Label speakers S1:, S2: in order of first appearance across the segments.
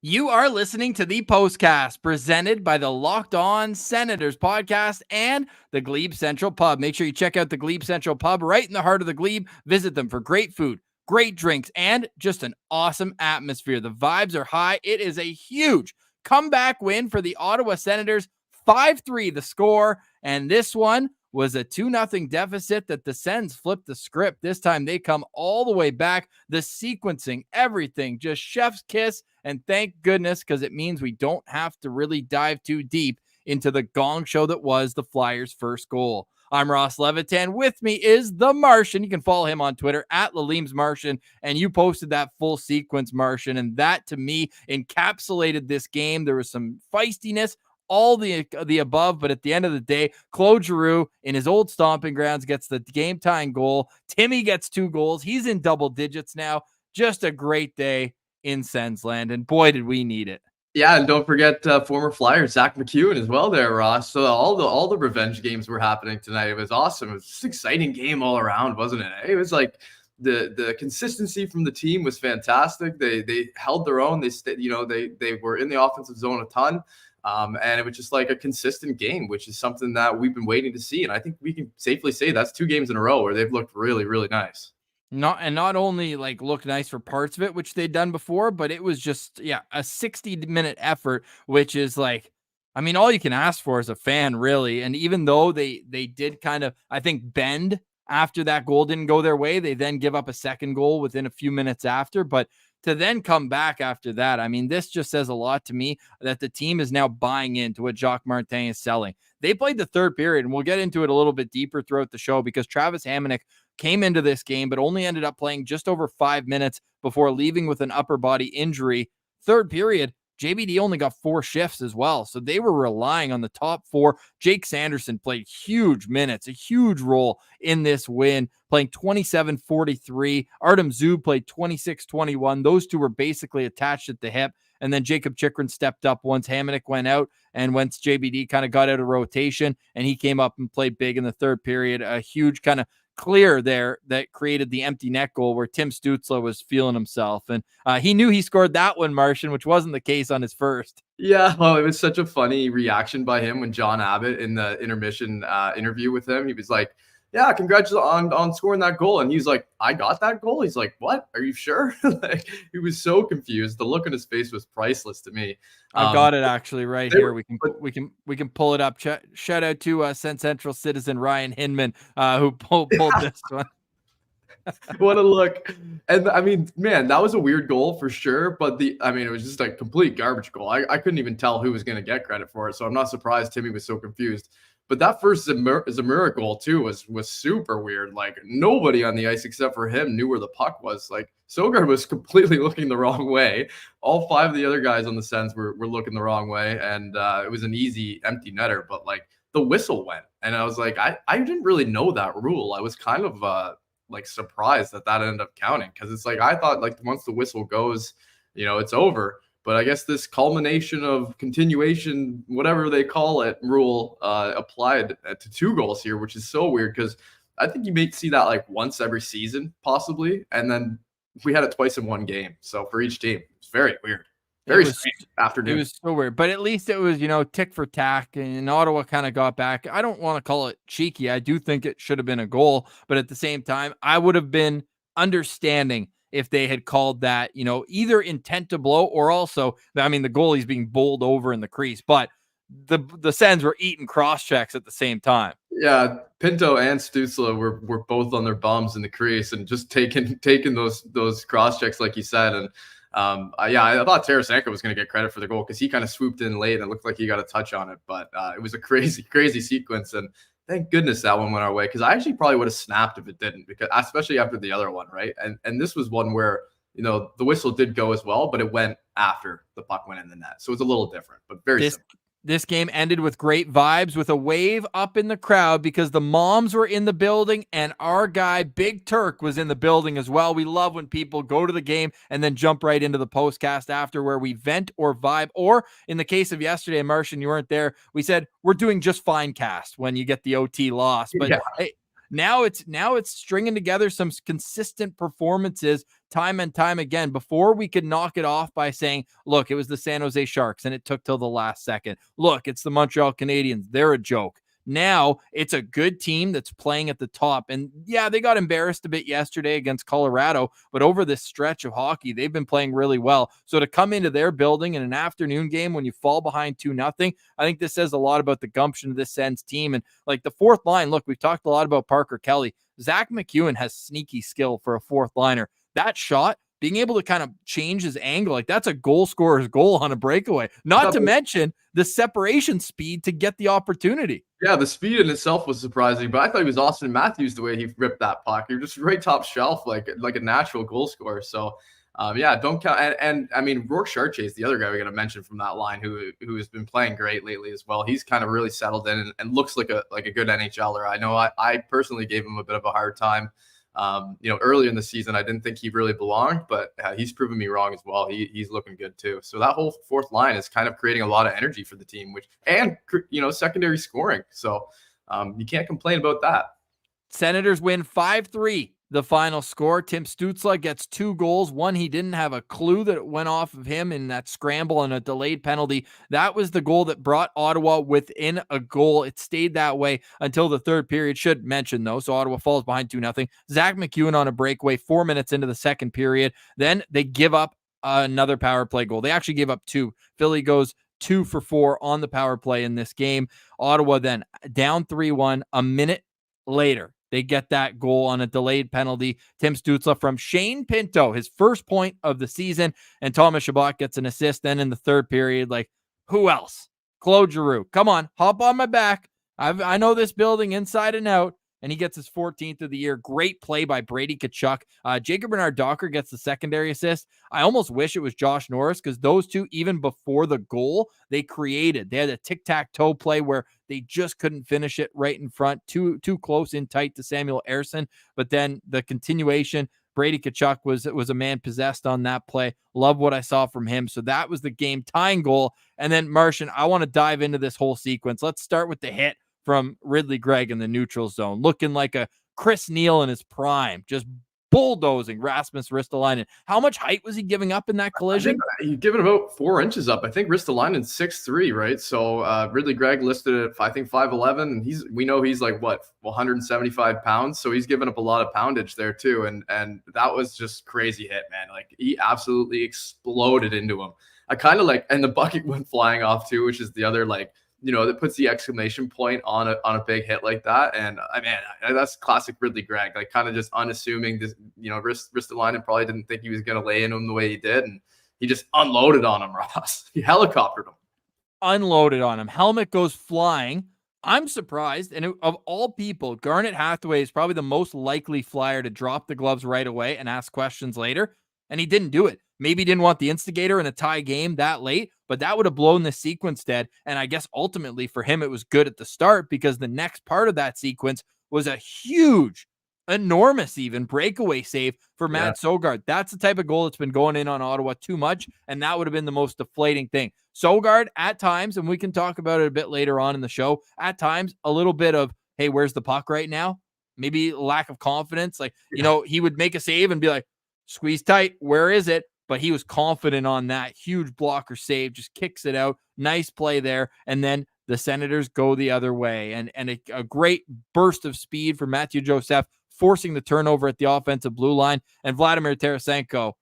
S1: You are listening to the Postcast, presented by the Locked On Senators podcast and the Glebe Central Pub. Make sure you check out the Glebe Central Pub right in the heart of the Glebe. Visit them for great food, great drinks, and just an awesome atmosphere. The vibes are high. It is a huge comeback win for the Ottawa Senators. 5-3 the score, and this one was a 2-0 deficit that the Sens flipped the script. This time they come all the way back. The sequencing, everything, just chef's kiss. And thank goodness, because it means we don't have to really dive too deep into the gong show that was the Flyers' first goal. I'm Ross Levitan. With me is The Martian. You can follow him on Twitter at Laleem's Martian. And you posted that full sequence, Martian. And that, to me, encapsulated this game. There was some feistiness, all the above, but at the end of the day, Claude Giroux in his old stomping grounds gets the game-tying goal. Timmy gets 2 goals. He's in double digits now. Just a great day in Sens land, and boy, did we need it.
S2: Yeah, and don't forget former Flyer Zach McEwen as well there, Ross. So all the revenge games were happening tonight. It was awesome. It was just an exciting game all around, wasn't it? It was like the consistency from the team was fantastic. They held their own. They were in the offensive zone a ton. And it was just like a consistent game, which is something that we've been waiting to see. And I think we can safely say that's 2 games in a row where they've looked really, really nice.
S1: Not only like looked nice for parts of it, which they'd done before, but it was just, a 60-minute effort, which is like, I mean, all you can ask for as a fan, really. And even though they did kind of, I think, bend after that goal didn't go their way, they then give up a second goal within a few minutes after. But to then come back after that, I mean, this just says a lot to me that the team is now buying into what Jacques Martin is selling. They played the third period, and we'll get into it a little bit deeper throughout the show because Travis Hamonic came into this game, but only ended up playing just over 5 minutes before leaving with an upper body injury. Third period, JBD only got 4 shifts as well. So they were relying on the top 4. Jake Sanderson played huge minutes, a huge role in this win, playing 27-43. Artem Zub played 26-21. Those 2 were basically attached at the hip. And then Jacob Chychrun stepped up once Hamonic went out and once JBD kind of got out of rotation, and he came up and played big in the third period. A huge kind of clear there that created the empty net goal where Tim Stützle was feeling himself. And he knew he scored that one, Martian, which wasn't the case on his first.
S2: Yeah, well, it was such a funny reaction by him when John Abbott in the intermission interview with him, he was like, yeah, congrats on scoring that goal. And he's like, I got that goal? He's like, what? Are you sure? Like, he was so confused. The look on his face was priceless to me.
S1: I got it actually right here. We can pull it up. Shout out to Sen Central citizen Ryan Hinman, who pulled this one.
S2: What a look. And I mean, man, that was a weird goal for sure. But it was just a complete garbage goal. I couldn't even tell who was going to get credit for it. So I'm not surprised Timmy was so confused. But that first Zamura goal too was super weird. Like, nobody on the ice except for him knew where the puck was. Like, Sogard was completely looking the wrong way. All 5 of the other guys on the Sens were looking the wrong way, and it was an easy empty netter. But like, the whistle went, and I was like, I didn't really know that rule. I was kind of surprised that ended up counting, because it's like I thought like once the whistle goes, it's over. But I guess this culmination of continuation, whatever they call it, rule applied to 2 goals here, which is so weird because I think you may see that like once every season, possibly. And then we had it twice in one game. So for each team, it's very weird. Very strange afternoon.
S1: It was so weird. But at least it was, tick for tack. And Ottawa kind of got back. I don't want to call it cheeky. I do think it should have been a goal. But at the same time, I would have been understanding if they had called that, either intent to blow or also, the goalie's being bowled over in the crease, but the Sens were eating cross checks at the same time.
S2: Yeah, Pinto and Stützle were both on their bums in the crease and just taking those cross checks, like you said. And I thought Tarasenko was going to get credit for the goal because he kind of swooped in late and it looked like he got a touch on it, but it was a crazy sequence. And thank goodness that one went our way, because I actually probably would have snapped if it didn't, because especially after the other one, right? And this was one where, the whistle did go as well, but it went after the puck went in the net. So it was a little different, but very similar.
S1: This game ended with great vibes, with a wave up in the crowd because the moms were in the building and our guy, Big Turk, was in the building as well. We love when people go to the game and then jump right into the postcast after, where we vent or vibe. Or in the case of yesterday, Martian, you weren't there, we said, we're doing just fine cast when you get the OT loss. But now it's stringing together some consistent performances time and time again. Before, we could knock it off by saying, look, it was the San Jose Sharks and it took till the last second. Look, it's the Montreal Canadiens. They're a joke. Now it's a good team that's playing at the top. And yeah, they got embarrassed a bit yesterday against Colorado, but over this stretch of hockey, they've been playing really well. So to come into their building in an afternoon game when you fall behind 2-0, I think this says a lot about the gumption of this Sens team. And like the fourth line, look, we've talked a lot about Parker Kelly. Zach McEwen has sneaky skill for a fourth liner. That shot, being able to kind of change his angle, like that's a goal scorer's goal on a breakaway, not to mention the separation speed to get the opportunity.
S2: Yeah, the speed in itself was surprising, but I thought he was Austin Matthews the way he ripped that puck. You're just right top shelf, like a natural goal scorer. So, yeah, don't count. And I mean, Rourke Chartier is the other guy we got to mention from that line who has been playing great lately as well. He's kind of really settled in and looks like a good NHLer. I know I personally gave him a bit of a hard time. Earlier in the season, I didn't think he really belonged, but he's proven me wrong as well. He's looking good too. So that whole fourth line is kind of creating a lot of energy for the team, and secondary scoring. So you can't complain about that.
S1: Senators win 5-3. The final score. Tim Stützle gets 2 goals. One, he didn't have a clue that it went off of him in that scramble and a delayed penalty. That was the goal that brought Ottawa within a goal. It stayed that way until the third period. Should mention, though, so Ottawa falls behind 2-0. Zach McEwen on a breakaway 4 minutes into the second period. Then they give up another power play goal. They actually gave up 2. Philly goes 2 for 4 on the power play in this game. Ottawa then down 3-1 a minute later. They get that goal on a delayed penalty. Tim Stützle from Shane Pinto, his first point of the season, and Thomas Chabot gets an assist. Then in the third period, like, who else? Claude Giroux. Come on, hop on my back. I know this building inside and out. And he gets his 14th of the year. Great play by Brady Tkachuk. Jacob Bernard-Docker gets the secondary assist. I almost wish it was Josh Norris because those two, even before the goal, they created. They had a tic-tac-toe play where they just couldn't finish it right in front. Too close in tight to Samuel Ersson. But then the continuation, Brady Tkachuk was a man possessed on that play. Love what I saw from him. So that was the game-tying goal. And then, Martian, I want to dive into this whole sequence. Let's start with the hit from Ridley Gregg in the neutral zone, looking like a Chris Neil in his prime, just bulldozing Rasmus Ristolainen. How much height was he giving up in that collision?
S2: He's given about 4 inches up. I think Ristolainen's 6'3", right? So Ridley Gregg listed at, I think, 5'11", and we know he's like, 175 pounds. So he's given up a lot of poundage there too. And that was just crazy hit, man. Like, he absolutely exploded into him. I kind of and the bucket went flying off too, which is the other, that puts the exclamation point on a big hit like that. And that's classic Ridley Gregg, kind of just unassuming. This, Ristolainen probably didn't think he was going to lay in him the way he did. And he just unloaded on him, Ross. He helicoptered him.
S1: Unloaded on him. Helmet goes flying. I'm surprised. And of all people, Garnet Hathaway is probably the most likely flyer to drop the gloves right away and ask questions later. And he didn't do it. Maybe he didn't want the instigator in a tie game that late, but that would have blown the sequence dead. And I guess ultimately for him, it was good at the start because the next part of that sequence was a huge, enormous even breakaway save for Matt Sogaard. That's the type of goal that's been going in on Ottawa too much, and that would have been the most deflating thing. Sogaard at times, and we can talk about it a bit later on in the show, at times a little bit of, hey, where's the puck right now? Maybe lack of confidence. He would make a save and be like, squeeze tight, where is it? But he was confident on that huge blocker save, just kicks it out. Nice play there. And then the Senators go the other way. And a great burst of speed for Matthew Joseph, forcing the turnover at the offensive blue line. And Vladimir Tarasenko,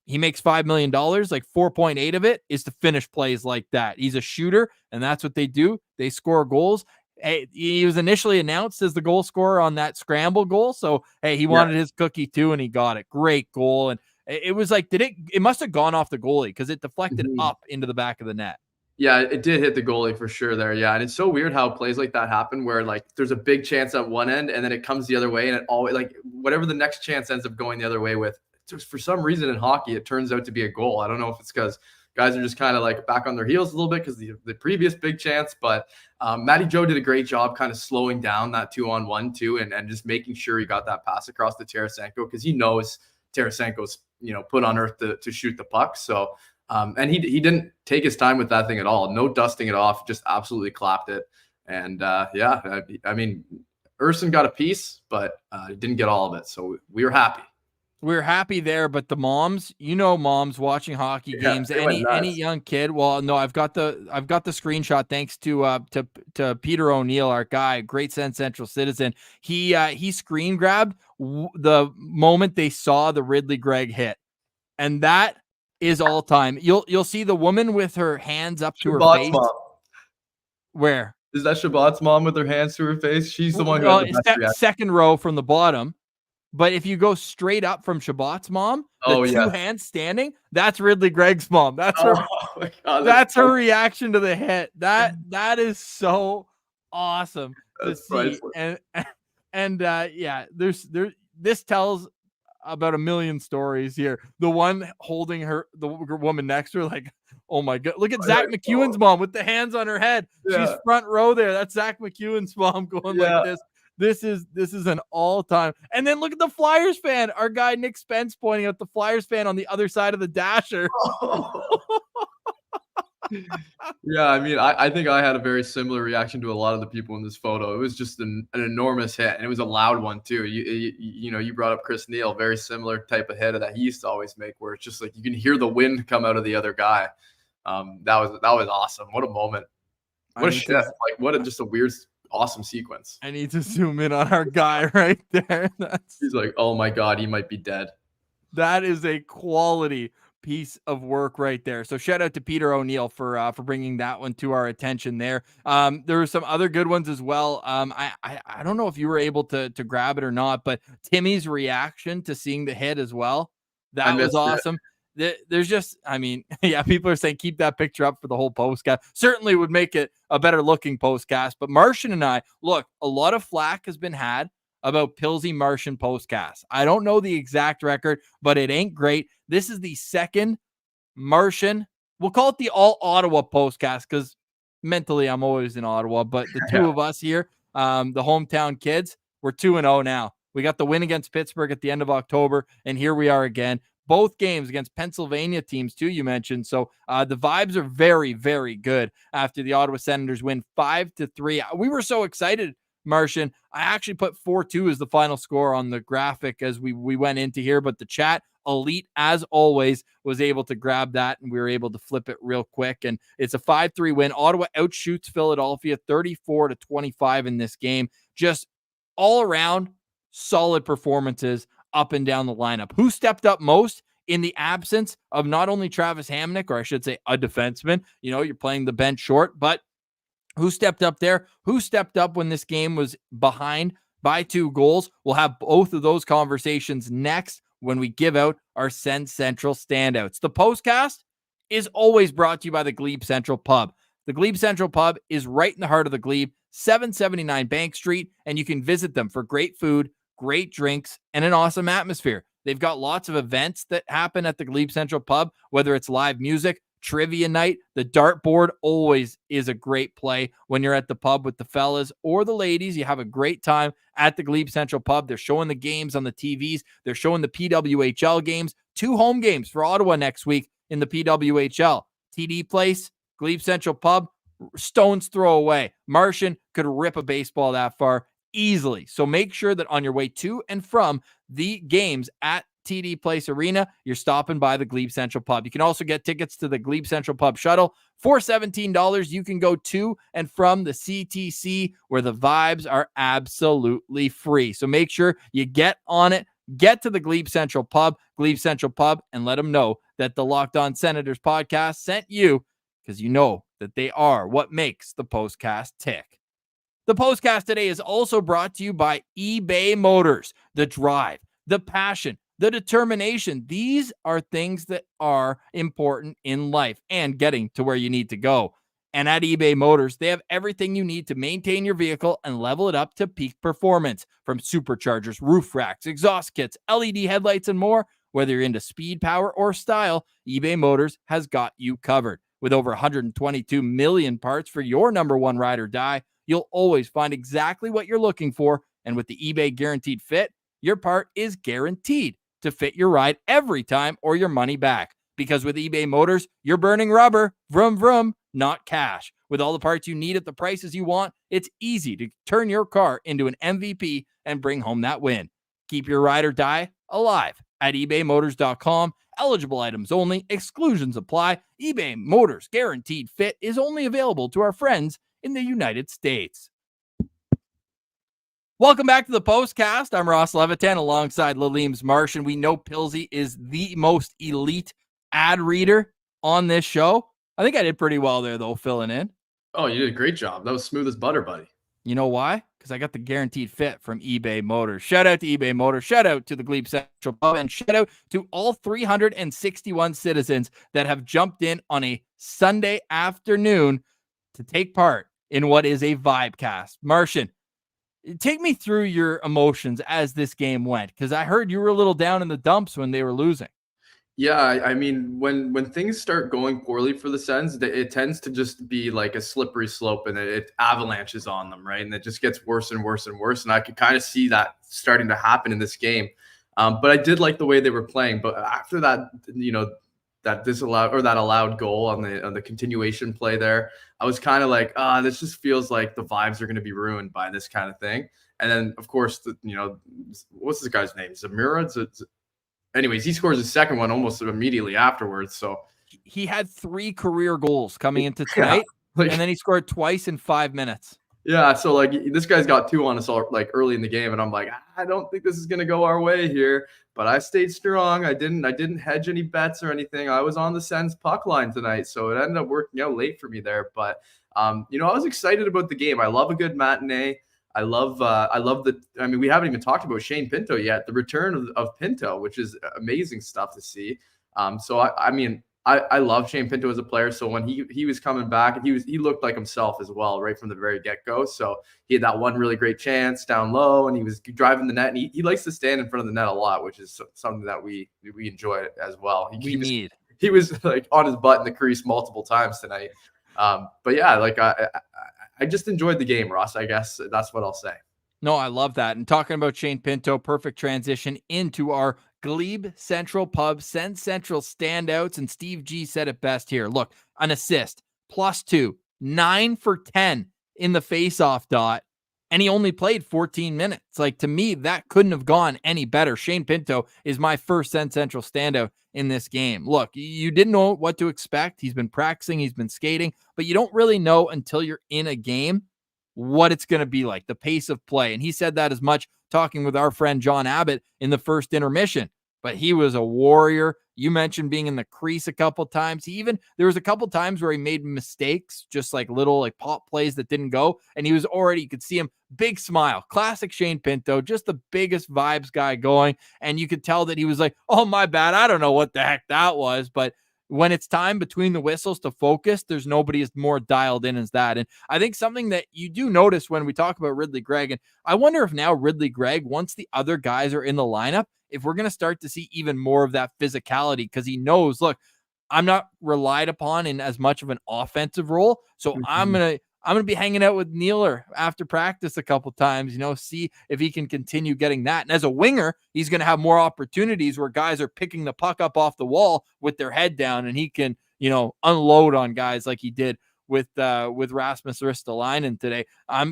S1: he makes $5 million, 4.8 of it is to finish plays like that. He's a shooter, and that's what they do. They score goals. Hey, he was initially announced as the goal scorer on that scramble goal. So, hey, he wanted his cookie too, and he got it. Great goal. And it was it must have gone off the goalie because it deflected up into the back of the net.
S2: Yeah, it did hit the goalie for sure there. Yeah. And it's so weird how plays like that happen where there's a big chance at one end and then it comes the other way. And it always whatever the next chance ends up going the other way with, just for some reason in hockey, it turns out to be a goal. I don't know if it's because guys are just kind of back on their heels a little bit because the previous big chance. But Matty Joe did a great job kind of slowing down that 2-on-1 too and just making sure he got that pass across to Tarasenko because he knows Tarasenko's put on earth to shoot the puck. So and he didn't take his time with that thing at all. No dusting it off, just absolutely clapped it. And Urson got a piece, but didn't get all of it. So we were happy.
S1: We're happy there, but the moms, moms watching hockey games, any young kid. Well, no, I've got the screenshot thanks to Peter O'Neill, our guy, great Senn Central citizen. He screen grabbed the moment they saw the Ridley Gregg hit, and that is all time. You'll see the woman with her hands up to her face.
S2: Mom.
S1: Where
S2: is that? Shabbat's mom with her hands to her face. She's the one who had the best reaction.
S1: Second row from the bottom. But if you go straight up from Shabbat's mom, two hands standing, that's Ridley Gregg's mom. That's her. Oh my God, that's her reaction to the hit. That is so awesome to see. And this tells about a million stories here. The one holding the woman next to her, like, oh my God, look at Zach McEwen's mom with the hands on her head. Yeah. She's front row there. That's Zach McEwen's mom going like this. This is an all-time. And then look at the Flyers fan. Our guy Nick Spence pointing out the Flyers fan on the other side of the dasher.
S2: Yeah, I mean, I think I had a very similar reaction to a lot of the people in this photo. It was just an enormous hit, and it was a loud one too. You brought up Chris Neal, very similar type of hit that he used to always make, where it's just like you can hear the wind come out of the other guy. That was awesome. What a moment. What a shift. Just a weird, awesome sequence.
S1: I need to zoom in on our guy right there.
S2: He's like, oh my God, he might be dead.
S1: That is a quality piece of work right there. So shout out to Peter O'Neill for bringing that one to our attention there. There were some other good ones as well. I don't know if you were able to grab it or not, but Timmy's reaction to seeing the hit as well. That was awesome. There's just, people are saying keep that picture up for the whole postcast. Certainly would make it a better looking postcast. But Martian and I, look, a lot of flack has been had about Pilsy Martian postcast. I don't know the exact record, but it ain't great. This is the second Martian. We'll call it the all Ottawa postcast because mentally I'm always in Ottawa. But the two of us here, the hometown kids, we're 2-0 now. We got the win against Pittsburgh at the end of October, and here we are again. Both games against Pennsylvania teams, too, you mentioned. So the vibes are very, very good after the Ottawa Senators win 5-3. We were so excited, Martian. I actually put 4-2 as the final score on the graphic as we went into here, but the chat, elite as always, was able to grab that, and we were able to flip it real quick. And it's a 5-3 win. Ottawa outshoots Philadelphia 34-25 in this game. Just all around solid performances up and down the lineup. Who stepped up most in the absence of not only Travis Hamonic, or I should say a defenseman? You're playing the bench short, but who stepped up there? Who stepped up when this game was behind by 2 goals? We'll have both of those conversations next when we give out our Senn Central standouts. The postcast is always brought to you by the Glebe Central Pub. The Glebe Central Pub is right in the heart of the Glebe, 779 Bank Street, and you can visit them for great food, great drinks, and an awesome atmosphere. They've got lots of events that happen at the Glebe Central Pub, whether it's live music, trivia night. The dartboard always is a great play when you're at the pub with the fellas or the ladies. You have a great time at the Glebe Central Pub. They're showing the games on the TVs. They're showing the PWHL games. 2 home games for Ottawa next week in the PWHL. TD Place, Glebe Central Pub, stone's throw away. Martian could rip a baseball that far easily. So make sure that on your way to and from the games at TD Place Arena, you're stopping by the Glebe Central Pub. You can also get tickets to the Glebe Central Pub shuttle for $17. You can go to and from the CTC, where the vibes are absolutely free. So make sure you get on it. Get to the Glebe Central Pub, and let them know that the Locked On Senators podcast sent you, because you know that they are what makes the postcast tick. The postcast today is also brought to you by eBay Motors. The drive, the passion, the determination. These are things that are important in life and getting to where you need to go. And at eBay Motors, they have everything you need to maintain your vehicle and level it up to peak performance. From superchargers, roof racks, exhaust kits, LED headlights, and more. Whether you're into speed, power, or style, eBay Motors has got you covered. With over 122 million parts for your number one ride or die, you'll always find exactly what you're looking for. And with the eBay Guaranteed Fit, your part is guaranteed to fit your ride every time or your money back. Because with eBay Motors, you're burning rubber, vroom, vroom, not cash. With all the parts you need at the prices you want, it's easy to turn your car into an MVP and bring home that win. Keep your ride or die alive at ebaymotors.com. Eligible items only. Exclusions apply. eBay Motors Guaranteed Fit is only available to our friends in the United States. Welcome back to the Postcast. I'm Ross Levitan alongside Levitan Martian. We know Pilsy is the most elite ad reader on this show. I think I did pretty well there, though, filling in.
S2: Oh, you did a great job. That was smooth as butter, buddy.
S1: You know why? Because I got the Guaranteed Fit from eBay Motors. Shout out to eBay Motors. Shout out to the Glebe Central Pub. And shout out to all 361 citizens that have jumped in on a Sunday afternoon to take part in what is a Vibecast. Martian, take me through your emotions as this game went, because I heard you were a little down in the dumps when they were losing.
S2: Yeah, I mean, when things start going poorly for the Sens, it tends to just be like a slippery slope, and it avalanches on them, right? And it just gets worse and worse and worse. And I could kind of see that starting to happen in this game. But I did like the way they were playing. But after that, that allowed goal on the continuation play there, I was kind of like, this just feels like the vibes are going to be ruined by this kind of thing. And then, of course, what's this guy's name? Zamira? Anyways, he scores his second one almost immediately afterwards. So
S1: he had 3 career goals coming into tonight, and then he scored twice in 5 minutes.
S2: Yeah, so like this guy's got 2 on us all like early in the game, and I'm like, I don't think this is gonna go our way here. But I stayed strong. I didn't hedge any bets or anything. I was on the Sens puck line tonight, so it ended up working out late for me there. But I was excited about the game. I love a good matinee. I love we haven't even talked about Shane Pinto yet, the return of Pinto, which is amazing stuff to see. I love Shane Pinto as a player. So when he was coming back, he looked like himself as well, right from the very get-go. So he had that one really great chance down low, and he was driving the net, and he likes to stand in front of the net a lot, which is something that we enjoy as well. He was like on his butt in the crease multiple times tonight. But yeah, like I just enjoyed the game, Ross. I guess that's what I'll say.
S1: No, I love that. And talking about Shane Pinto, perfect transition into our Glebe Central Pub Sens Central standouts. And Steve G said it best here. Look, an assist, +2, 9 for 10 in the faceoff dot. And he only played 14 minutes. Like, to me, that couldn't have gone any better. Shane Pinto is my first Sens Central standout in this game. Look, you didn't know what to expect. He's been practicing, he's been skating, but you don't really know until you're in a game what it's going to be like, the pace of play. And he said that as much talking with our friend John Abbott in the first intermission. But he was a warrior. You mentioned being in the crease a couple times. There was a couple times where he made mistakes, just like little like pop plays that didn't go. And he was already, you could see him, big smile, classic Shane Pinto, just the biggest vibes guy going. And you could tell that he was like, oh, my bad, I don't know what the heck that was. But when it's time between the whistles to focus, there's nobody as more dialed in as that. And I think something that you do notice when we talk about Ridley Gregg, and I wonder if now Ridley Gregg, once the other guys are in the lineup, if we're going to start to see even more of that physicality, because he knows, look, I'm not relied upon in as much of an offensive role. So I'm going to be hanging out with Nealer after practice a couple times, see if he can continue getting that. And as a winger, he's going to have more opportunities where guys are picking the puck up off the wall with their head down, and he can, unload on guys like he did with Rasmus Ristolainen today.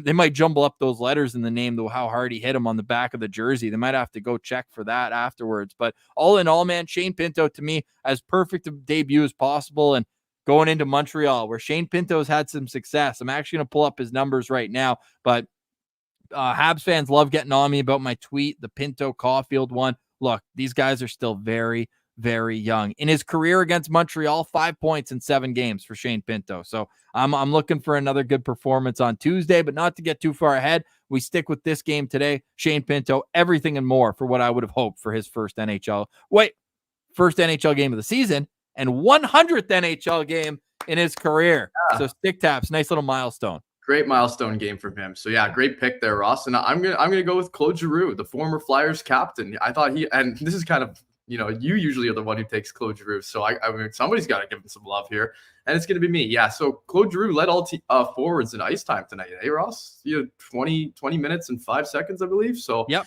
S1: They might jumble up those letters in the name, though, how hard he hit him on the back of the jersey. They might have to go check for that afterwards. But all in all, man, Shane Pinto, to me, as perfect a debut as possible. And going into Montreal, where Shane Pinto's had some success. I'm actually going to pull up his numbers right now, but Habs fans love getting on me about my tweet, the Pinto Caulfield one. Look, these guys are still very, very young. In his career against Montreal, 5 points in 7 games for Shane Pinto. So I'm looking for another good performance on Tuesday, but not to get too far ahead. We stick with this game today. Shane Pinto, everything and more for what I would have hoped for his first NHL game of the season, and 100th NHL game in his career. Yeah. So stick taps, nice little milestone.
S2: Great milestone game from him. So yeah, great pick there, Ross. And I'm gonna go with Claude Giroux, the former Flyers captain. I thought and this is kind of, you usually are the one who takes Claude Giroux. So I mean, somebody's got to give him some love here, and it's gonna be me. Yeah. So Claude Giroux led all forwards in ice time tonight. Hey, Ross, you had 20 minutes and 5 seconds, I believe. So
S1: yep.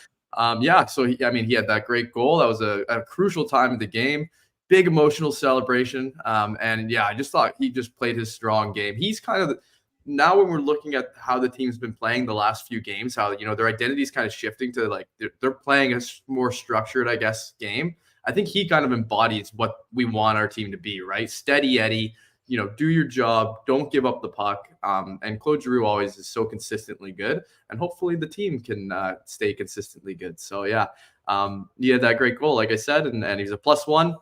S2: So he had that great goal. That was a crucial time in the game. Big emotional celebration. And yeah, I just thought he just played his strong game. He's kind of now when we're looking at how the team's been playing the last few games, how, you know, their identity is kind of shifting to like they're playing a more structured, I guess, game. I think he kind of embodies what we want our team to be, right? Steady Eddie, you know, do your job, don't give up the puck. And Claude Giroux always is so consistently good, and hopefully the team can stay consistently good. So yeah, he had that great goal, like I said, and he's a +1.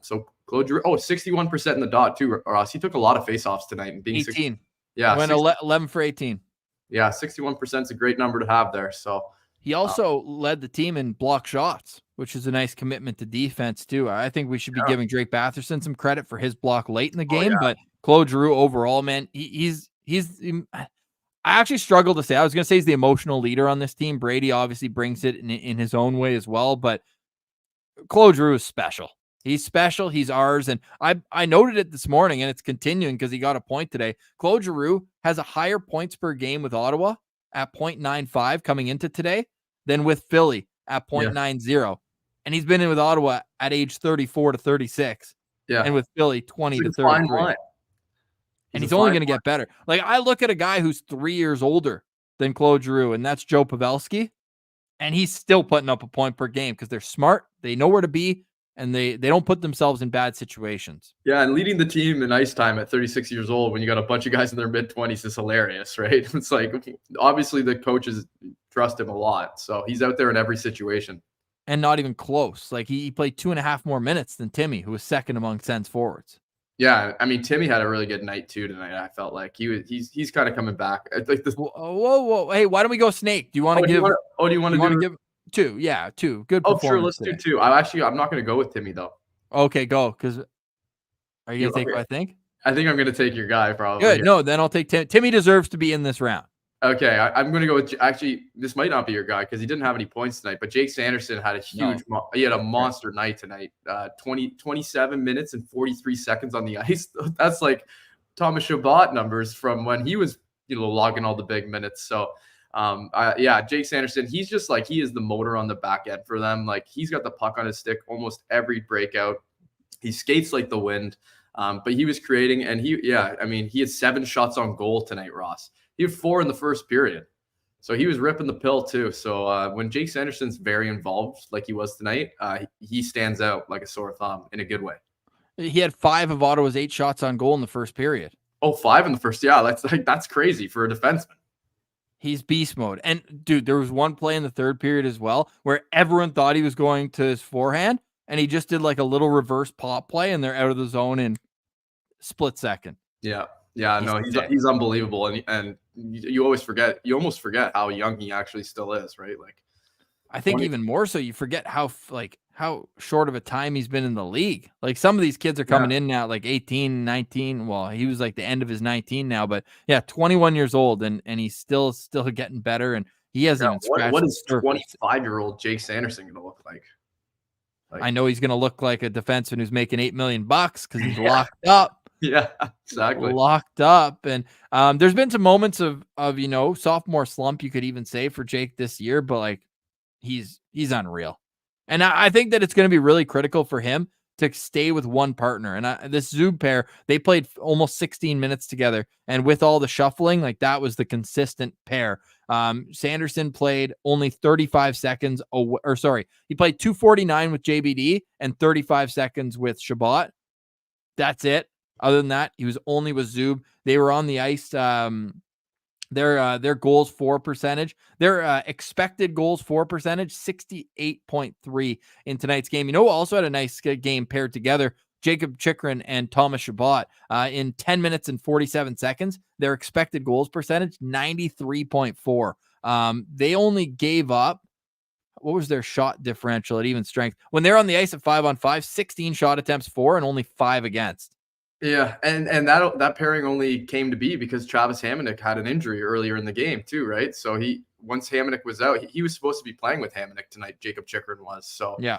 S2: So Claude Giroux, 61% in the dot too, Ross. He took a lot of faceoffs tonight and being
S1: 18.
S2: Yeah,
S1: went 11 for 18.
S2: Yeah, 61% is a great number to have there. So
S1: he also led the team in block shots, which is a nice commitment to defense too. I think we should be giving Drake Batherson some credit for his block late in the game, but Claude Giroux overall, man, he's I actually struggle to say. I was going to say he's the emotional leader on this team. Brady obviously brings it in his own way as well, but Claude Giroux is special. He's special. He's ours. And I noted it this morning, and it's continuing because he got a point today. Claude Giroux has a higher points per game with Ottawa at 0.95 coming into today than with Philly at 0.90. And he's been in with Ottawa at age 34 to 36.
S2: Yeah.
S1: And with Philly, 20 to 33. And he's only going to get better. Like, I look at a guy who's 3 years older than Claude Giroux, and that's Joe Pavelski. And he's still putting up a point per game because they're smart. They know where to be, and they don't put themselves in bad situations.
S2: Yeah, and leading the team in ice time at 36 years old when you got a bunch of guys in their mid-20s is hilarious, right? It's like, obviously the coaches trust him a lot, so he's out there in every situation.
S1: And not even close. Like, he played 2.5 more minutes than Timmy, who was second among Sens forwards.
S2: Yeah, I mean, Timmy had a really good night too tonight. I felt like he's kind of coming back. Like this.
S1: Whoa! Hey, why don't we go Snake? Do you want to give?
S2: Do you want to
S1: give 2? Yeah, 2. Good.
S2: Oh, sure. Let's do 2. I'm not going to go with Timmy though.
S1: Okay, go. Because are you gonna take what I think?
S2: I think I'm going to take your guy probably.
S1: Good. No, then I'll take Timmy. Timmy deserves to be in this round.
S2: Okay, I'm going to go with, actually, this might not be your guy because he didn't have any points tonight, but Jake Sanderson had he had a monster night tonight. 27 minutes and 43 seconds on the ice. That's like Thomas Chabot numbers from when he was, logging all the big minutes. So, Jake Sanderson, he's just like, he is the motor on the back end for them. Like, he's got the puck on his stick almost every breakout. He skates like the wind, but he was creating, and he had 7 shots on goal tonight, Ross. He had 4 in the first period. So he was ripping the pill too. So when Jake Sanderson's very involved like he was tonight, he stands out like a sore thumb in a good way.
S1: He had 5 of Ottawa's 8 shots on goal in the first period.
S2: Oh, 5 in the first. Yeah, that's crazy for a defenseman.
S1: He's beast mode. And dude, there was one play in the third period as well where everyone thought he was going to his forehand, and he just did like a little reverse pop play, and they're out of the zone in split second.
S2: Yeah. Yeah, he's unbelievable, and you almost forget how young he actually still is, right? Like,
S1: I think even more so, you forget how short of a time he's been in the league. Like, some of these kids are coming in now, like 18, 19. Well, he was like the end of his 19 now, but yeah, 21 years old, and he's still getting better, and he hasn't even scratched.
S2: What is 25-year-old Jake Sanderson going to look like?
S1: I know he's going to look like a defenseman who's making $8 million because he's locked up.
S2: Yeah, exactly.
S1: Locked up. And there's been some moments of sophomore slump, you could even say, for Jake this year, but like he's unreal. And I think that it's going to be really critical for him to stay with one partner. And this Zub pair, they played almost 16 minutes together. And with all the shuffling, like that was the consistent pair. Sanderson played only 35 seconds. He played 249 with JBD and 35 seconds with Chabot. That's it. Other than that, he was only with Zub. They were on the ice. Their goals for percentage, their expected goals for percentage, 68.3 in tonight's game. Who also had a nice game paired together? Jacob Chychrun and Thomas Chabot. In 10 minutes and 47 seconds, their expected goals percentage, 93.4. They only gave up, what was their shot differential at even strength? When they're on the ice at 5-on-5, 16 shot attempts for and only 5 against.
S2: Yeah, and that pairing only came to be because Travis Hamonic had an injury earlier in the game too, right? So once Hamonic was out, he was supposed to be playing with Hamonic tonight. Jacob Chychrun was. So
S1: yeah,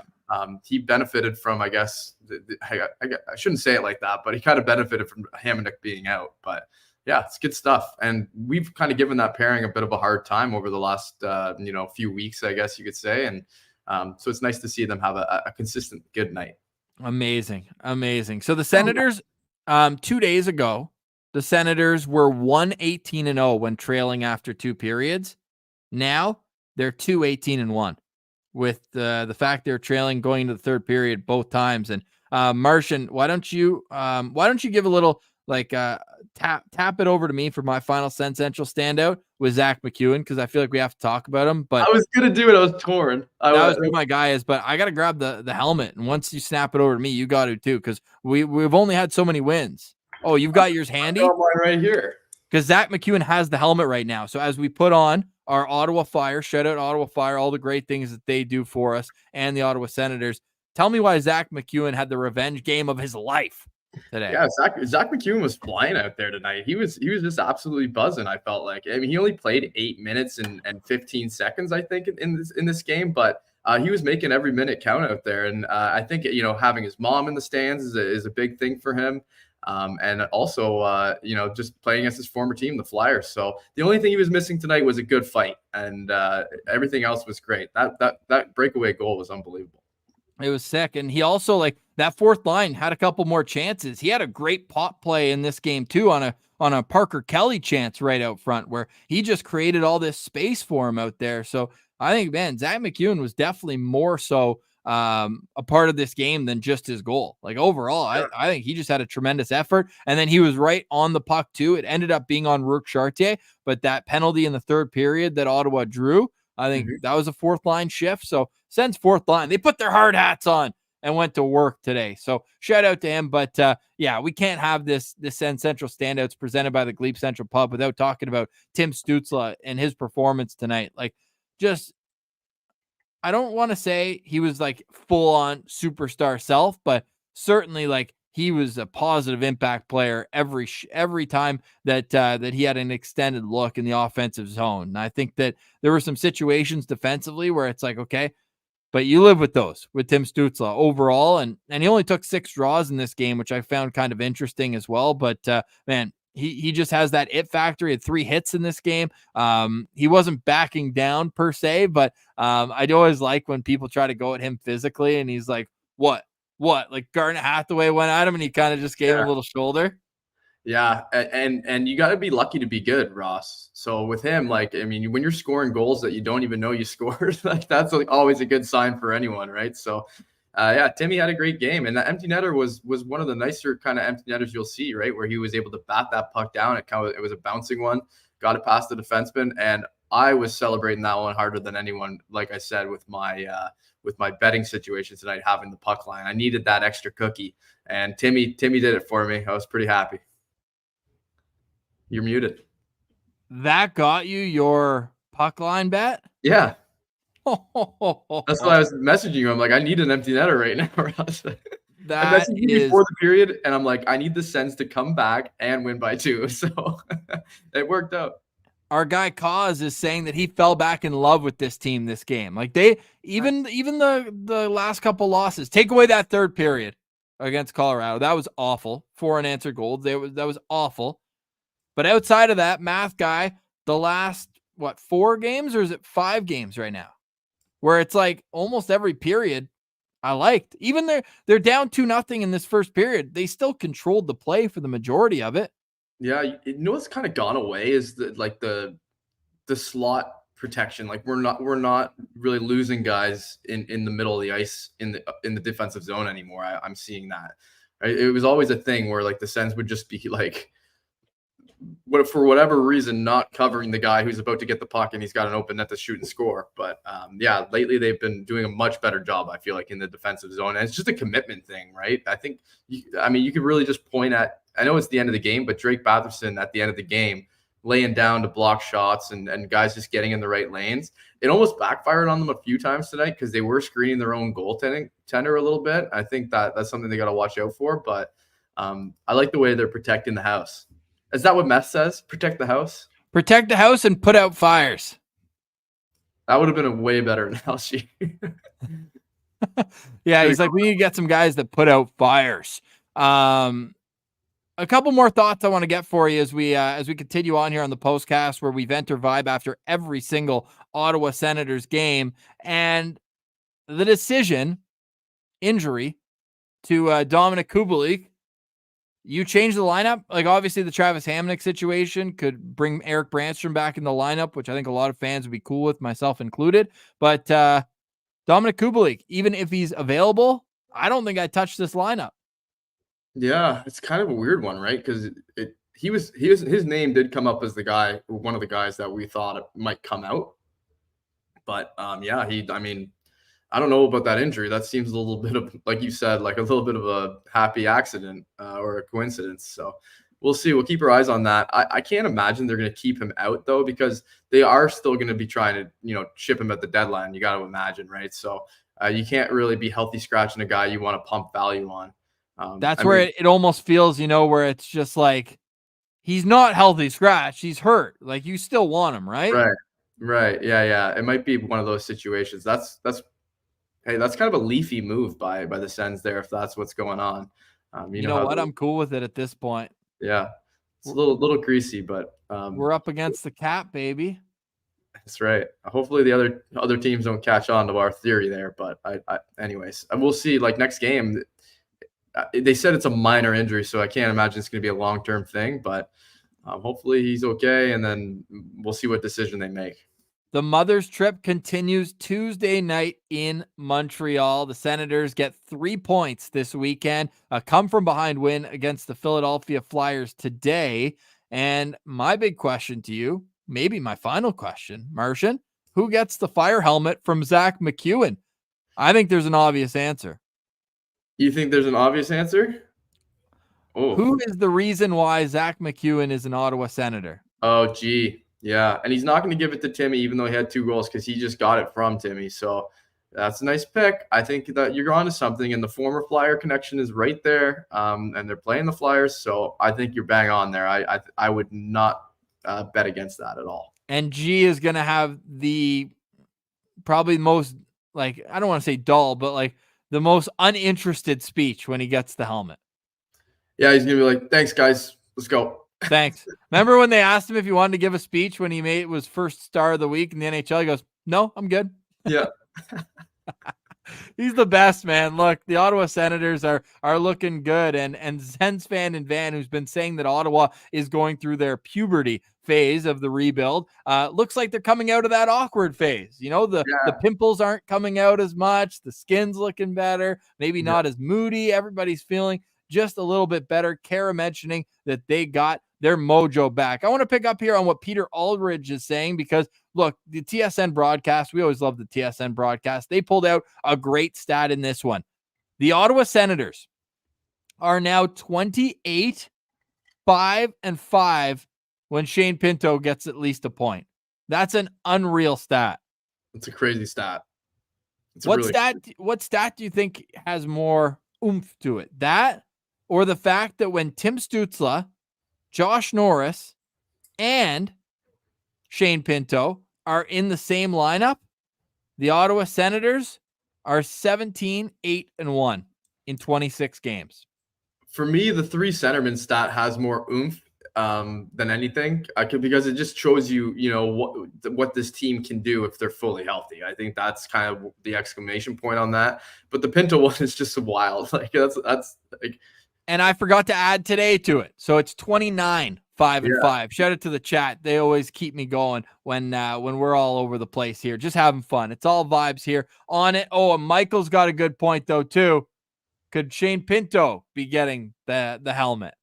S2: he benefited from, I guess, I shouldn't say it like that, but he kind of benefited from Hamonic being out. But yeah, it's good stuff, and we've kind of given that pairing a bit of a hard time over the last few weeks, I guess you could say, and so it's nice to see them have a consistent good night.
S1: Amazing. So the Senators. 2 days ago, the Senators were 1-18-0 when trailing after 2 periods. Now they're 2-18-1 with the fact they're trailing going into the third period both times. And Martian, why don't you give a little tap it over to me for my final Central standout with Zach McEwen, because I feel like we have to talk about him. But
S2: I was gonna do it. I was torn.
S1: That was who my guy is, but I gotta grab the helmet, and once you snap it over to me, you got to too, because we've only had so many wins. Oh, you've got yours handy?
S2: I got mine right here.
S1: Because Zach McEwen has the helmet right now. So as we put on our Ottawa Fire, shout out Ottawa Fire, all the great things that they do for us, and the Ottawa Senators. Tell me why Zach McEwen had the revenge game of his life today.
S2: Yeah, Zach McEwen was flying out there tonight. He was just absolutely buzzing. I felt like. I mean, he only played 8 minutes and 15 seconds, I think, in this game, but he was making every minute count out there. And I think having his mom in the stands is a big thing for him. And also, just playing against his former team, the Flyers. So the only thing he was missing tonight was a good fight, and everything else was great. That breakaway goal was unbelievable.
S1: It was sick. And he also, that fourth line had a couple more chances. He had a great pop play in this game too on a Parker Kelly chance right out front, where he just created all this space for him out there. So I think, man, Zach McEwen was definitely more so a part of this game than just his goal. Overall, sure. I think he just had a tremendous effort, and then he was right on the puck too. It ended up being on Rourke Chartier, but that penalty in the third period that Ottawa drew, I think that was a fourth line shift. So Sens fourth line, they put their hard hats on and went to work today. So shout out to him. But we can't have this Sens Central standouts presented by the Glebe Central Pub without talking about Tim Stützle and his performance tonight. I don't want to say he was full on superstar self, but certainly he was a positive impact player every time that he had an extended look in the offensive zone. And I think that there were some situations defensively where it's okay, but you live with those with Tim Stützle overall. And he only took 6 draws in this game, which I found kind of interesting as well. But man, he just has that it factor. He had 3 hits in this game. He wasn't backing down per se, but I always like when people try to go at him physically, and he's like, what? Garnet Hathaway went at him, and he kind of just gave him a little shoulder.
S2: Yeah, and you got to be lucky to be good, Ross. So with him, when you're scoring goals that you don't even know you scored, that's always a good sign for anyone, right? So Timmy had a great game, and the empty netter was one of the nicer kind of empty netters you'll see, right? Where he was able to bat that puck down. It was a bouncing one, got it past the defenseman, and I was celebrating that one harder than anyone. Like I said, with my betting situation tonight, having the puck line, I needed that extra cookie, and Timmy did it for me. I was pretty happy. You're muted.
S1: That got you your puck line bet?
S2: Yeah. That's why I was messaging you. I'm like, I need an empty netter right now, Ross. I messaged you before the period, and I'm like, I need the Sens to come back and win by 2. So it worked out.
S1: Our guy Cause is saying that he fell back in love with this team this game. They even the last couple losses, take away that third period against Colorado. That was awful. 4 unanswered goals. That was awful. But outside of that, math guy, the last 4 games, or is it 5 games right now, where it's almost every period I liked. Even they're down 2-0 in this first period, they still controlled the play for the majority of it.
S2: Yeah, what's kind of gone away is the slot protection. We're not really losing guys in the middle of the ice in the defensive zone anymore. I'm seeing that. Right? It was always a thing where the Sens would just be for whatever reason, not covering the guy who's about to get the puck and he's got an open net to shoot and score. But lately they've been doing a much better job, I feel like, in the defensive zone. And it's just a commitment thing, right? I think, you could really just point at, I know it's the end of the game, but Drake Batherson at the end of the game, laying down to block shots and guys just getting in the right lanes. It almost backfired on them a few times tonight because they were screening their own goaltender a little bit. I think that's something they got to watch out for. But I like the way they're protecting the house. Is that what Meth says? Protect the house?
S1: Protect the house and put out fires.
S2: That would have been a way better analogy.
S1: Yeah, he's like, we need to get some guys that put out fires. A couple more thoughts I want to get for you as we continue on here on the Postcast, where we vent or vibe after every single Ottawa Senators game. And the decision, injury, to Dominic Kubalik. you change the lineup. Like, obviously, the Travis Hamonic situation could bring Eric Brandstrom back in the lineup, which I think a lot of fans would be cool with, myself included. But Dominic Kubalik, even if he's available, I don't think I'd touch this lineup.
S2: Yeah, it's kind of a weird one, right? Because his name did come up as one of the guys that we thought it might come out. But yeah, I don't know about that injury. That seems a little bit of, like you said, like a little bit of a happy accident or a coincidence. So we'll see. We'll keep our eyes on that. I can't imagine they're going to keep him out though, because they are still going to be trying to, ship him at the deadline. You got to imagine, right? So you can't really be healthy scratching a guy you want to pump value on.
S1: That's where it almost feels, where it's just like, he's not healthy scratch. He's hurt. Like, you still want him, right?
S2: Right. Yeah. It might be one of those situations. That's kind of a leafy move by the Sens there, if that's what's going on.
S1: You know what? I'm cool with it at this point.
S2: Yeah. It's a little greasy, but
S1: we're up against the cap, baby.
S2: That's right. Hopefully the other teams don't catch on to our theory there. But anyways, we'll see. Like, next game, they said it's a minor injury, so I can't imagine it's going to be a long-term thing. But hopefully he's okay, and then we'll see what decision they make.
S1: The Mother's Trip continues Tuesday night in Montreal. The Senators get 3 points this weekend, a come-from-behind win against the Philadelphia Flyers today. And my big question to you, maybe my final question, Martian, who gets the fire helmet from Zach McEwen? I think there's an obvious answer.
S2: You think there's an obvious answer?
S1: Oh. Who is the reason why Zach McEwen is an Ottawa Senator?
S2: Oh, gee. Yeah, and he's not going to give it to Timmy, even though he had 2 goals, because he just got it from Timmy. So that's a nice pick. I think that you're on to something, and the former Flyer connection is right there, and they're playing the Flyers. So I think you're bang on there. I would not bet against that at all.
S1: And G is going to have the probably most, like, I don't want to say dull, but like the most uninterested speech when he gets the helmet.
S2: Yeah, he's going to be like, thanks, guys. Let's go.
S1: Thanks. Remember when they asked him if he wanted to give a speech when he was first star of the week in the NHL? He goes, no, I'm good.
S2: Yeah.
S1: He's the best, man. Look, the Ottawa Senators are looking good. And Sens fan and Van, who's been saying that Ottawa is going through their puberty phase of the rebuild, looks like they're coming out of that awkward phase. The pimples aren't coming out as much. The skin's looking better. Maybe not as moody. Everybody's feeling just a little bit better. Kara mentioning that they got their mojo back. I want to pick up here on what Peter Aldridge is saying, because look, the TSN broadcast, we always love the TSN broadcast. They pulled out a great stat in this one. The Ottawa Senators are now 28, 5-5 when Shane Pinto gets at least a point. That's an unreal stat.
S2: It's a crazy stat.
S1: What stat do you think has more oomph to it? That, or the fact that when Tim Stützle, Josh Norris, and Shane Pinto are in the same lineup, the Ottawa Senators are 17-8-1 in 26 games.
S2: For me, the 3 centerman stat has more oomph than anything, because it just shows you, what this team can do if they're fully healthy. I think that's kind of the exclamation point on that. But the Pinto one is just wild. Like that's like.
S1: And I forgot to add today to it, so it's 29, 5-5. Shout out to the chat. They always keep me going when we're all over the place here, just having fun. It's all vibes here on it. Oh, and Michael's got a good point though too. Could Shane Pinto be getting the helmet?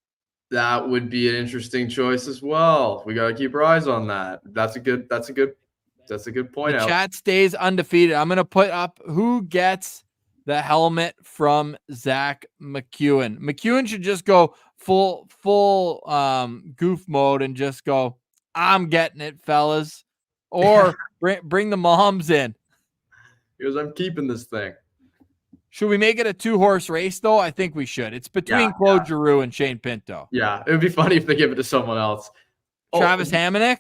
S2: That would be an interesting choice as well. We got to keep our eyes on that. That's a good point.
S1: The chat stays undefeated. I'm going to put up who gets the helmet from Zach McEwen. McEwen should just go full goof mode and just go, I'm getting it, fellas. Or bring the moms in.
S2: Because I'm keeping this thing.
S1: Should we make it a 2-horse race, though? I think we should. It's between Claude Giroux and Shane Pinto.
S2: Yeah, it would be funny if they give it to someone else.
S1: Travis Hamonic?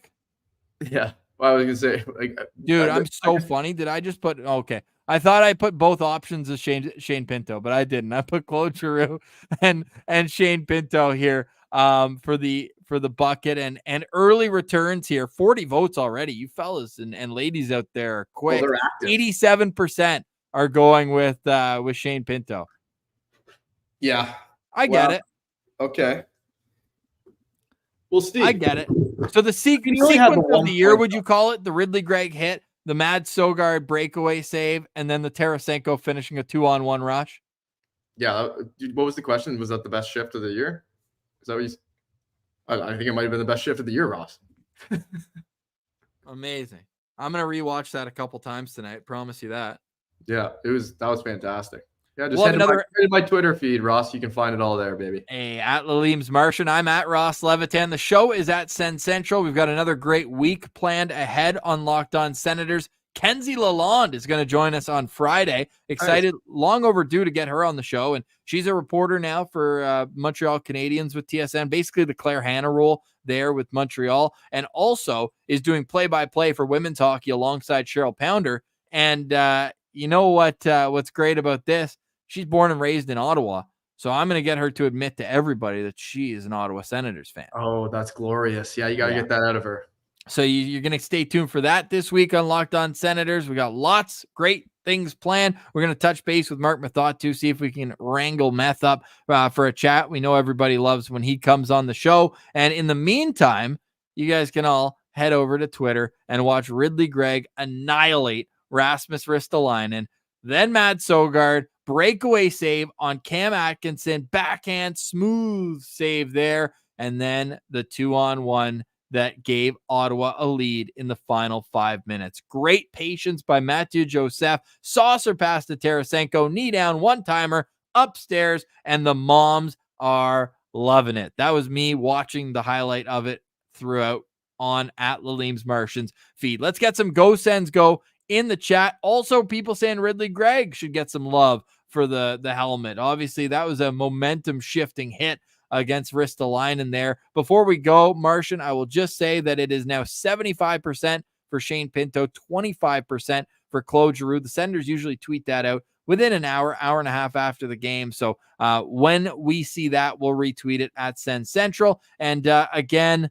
S2: Yeah. Well, I was going to say, like,
S1: dude, I'm so funny. Did I just put, okay. I thought I put both options as Shane Pinto, but I didn't. I put Claude Giroux and Shane Pinto here for the bucket and early returns here. 40 votes already. You fellas and ladies out there are quick.
S2: Well, they're active.
S1: 87% are going with Shane Pinto.
S2: Yeah.
S1: I get it.
S2: Okay. We'll see.
S1: I get it. So the sequence of the year, would you call it? The Ridley Gregg hit, the Mad Sogard breakaway save, and then the Tarasenko finishing a 2-on-1 rush?
S2: Yeah. What was the question? Was that the best shift of the year? Is that what you... I think it might have been the best shift of the year, Ross.
S1: Amazing. I'm going to rewatch that a couple times tonight. Promise you that.
S2: Yeah, that was fantastic. Yeah, just head to my Twitter feed, Ross. You can find it all there, baby.
S1: Hey, at Levitan and The Martian. I'm at Ross Levitan. The show is at Send Central. We've got another great week planned ahead on Locked On Senators. Kenzie Lalonde is going to join us on Friday. Excited, long overdue to get her on the show. And she's a reporter now for Montreal Canadiens with TSN, basically the Claire Hanna role there with Montreal, and also is doing play-by-play for women's hockey alongside Cheryl Pounder. And you know what's great about this? She's born and raised in Ottawa. So I'm going to get her to admit to everybody that she is an Ottawa Senators fan.
S2: Oh, that's glorious. Yeah, you got to get that out of her.
S1: So you're going to stay tuned for that this week on Locked On Senators. We got lots great things planned. We're going to touch base with Mark Methot too, see if we can wrangle Meth up for a chat. We know everybody loves when he comes on the show. And in the meantime, you guys can all head over to Twitter and watch Ridley Gregg annihilate Rasmus Ristolainen. Then Mad Sogard, breakaway save on Cam Atkinson, backhand, smooth save there. And then the 2-on-1 that gave Ottawa a lead in the final 5 minutes. Great patience by Matthew Joseph. Saucer pass to Tarasenko, knee down, one-timer, upstairs, and the moms are loving it. That was me watching the highlight of it throughout on at Levitan and The Martian's feed. Let's get some Go Sens Go in the chat. Also, people saying Ridley Gregg should get some love for the helmet. Obviously, that was a momentum-shifting hit against Ristolainen there. Before we go, Martian, I will just say that it is now 75% for Shane Pinto, 25% for Claude Giroux. The Senators usually tweet that out within an hour and a half after the game. So when we see that, we'll retweet it at Send Central. And again,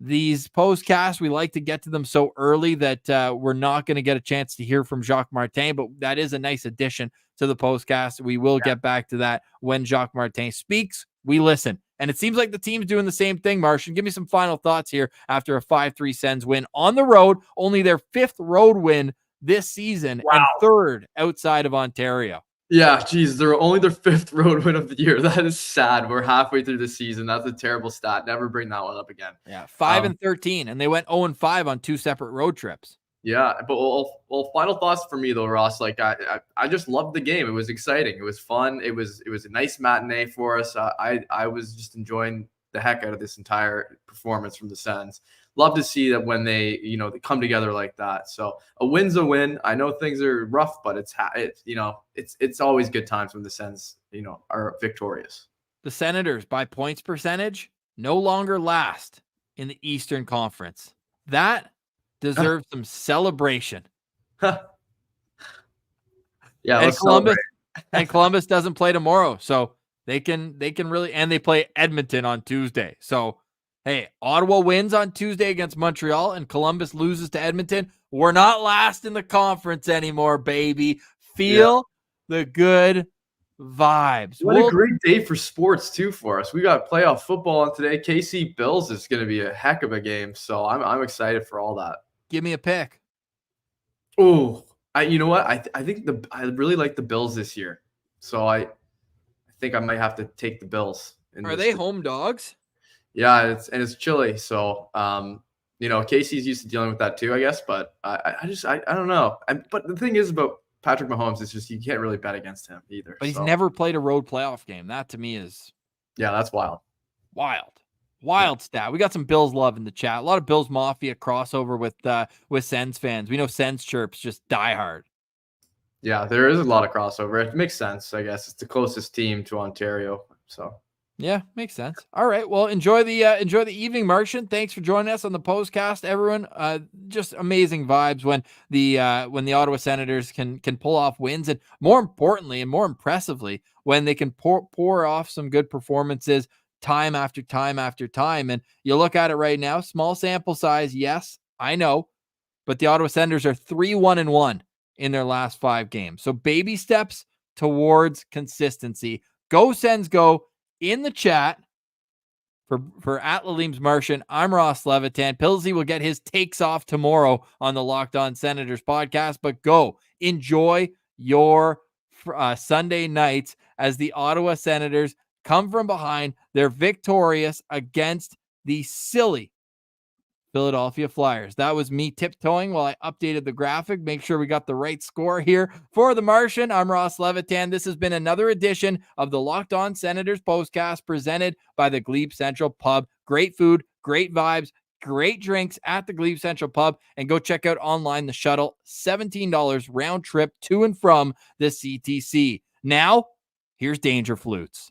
S1: these postcasts, we like to get to them so early that we're not going to get a chance to hear from Jacques Martin, but that is a nice addition to the postcast. We will get back to that when Jacques Martin speaks. We listen. And it seems like the team's doing the same thing, Martian. Give me some final thoughts here after a 5-3 Sens win on the road, only their 5th road win this season and 3rd outside of Ontario.
S2: Yeah, geez, they're only their 5th road win of the year. That is sad. We're halfway through the season. That's a terrible stat. Never bring that one up again.
S1: Yeah, 5-13, and they went 0-5 on 2 separate road trips.
S2: Yeah, but well, final thoughts for me though, Ross. Like I just loved the game. It was exciting. It was fun. It was a nice matinee for us. I was just enjoying the heck out of this entire performance from the Sens. Love to see that when they come together like that. So a win's a win. I know things are rough, but it's always good times when the Sens are victorious.
S1: The Senators by points percentage no longer last in the Eastern Conference. That deserves some celebration.
S2: Yeah,
S1: and Columbus doesn't play tomorrow, so they can really, and they play Edmonton on Tuesday. So hey, Ottawa wins on Tuesday against Montreal and Columbus loses to Edmonton. We're not last in the conference anymore, baby. Feel the good vibes.
S2: What a great day for sports too for us. We got playoff football on today. KC Bills is going to be a heck of a game, so I'm excited for all that.
S1: Give me a pick.
S2: Oh, you know what? I think I really like the Bills this year, so I think I might have to take the Bills.
S1: Are they home dogs?
S2: Yeah, it's chilly, so Casey's used to dealing with that too, I guess. But I don't know. But the thing is about Patrick Mahomes is just you can't really bet against him either.
S1: But he's never played a road playoff game. That to me is
S2: that's wild.
S1: Wild stat. We got some Bills love in the chat. A lot of Bills Mafia crossover with Sens fans. We know Sens chirps just die hard.
S2: Yeah, there is a lot of crossover. It makes sense, I guess. It's the closest team to Ontario, so.
S1: Yeah, makes sense. All right. Well, enjoy the evening, Martian. Thanks for joining us on the postcast, everyone. Just amazing vibes when the Ottawa Senators can pull off wins, and more importantly and more impressively, when they can pour off some good performances time after time after time. And you look at it right now, small sample size, yes, I know, but the Ottawa Senators are 3-1-1 in their last 5 games. So baby steps towards consistency. Go Sens Go in the chat. For at Lalim's Martian, I'm Ross Levitan. Pilsy will get his takes off tomorrow on the Locked On Senators podcast, but go enjoy your Sunday nights as the Ottawa Senators come from behind. They're victorious against the silly Philadelphia Flyers. That was me tiptoeing while I updated the graphic. Make sure we got the right score here. For the Martian, I'm Ross Levitan. This has been another edition of the Locked On Senators Postcast presented by the Glebe Central Pub. Great food, great vibes, great drinks at the Glebe Central Pub. And go check out online the shuttle, $17 round trip to and from the CTC. Now, here's Danger Flutes.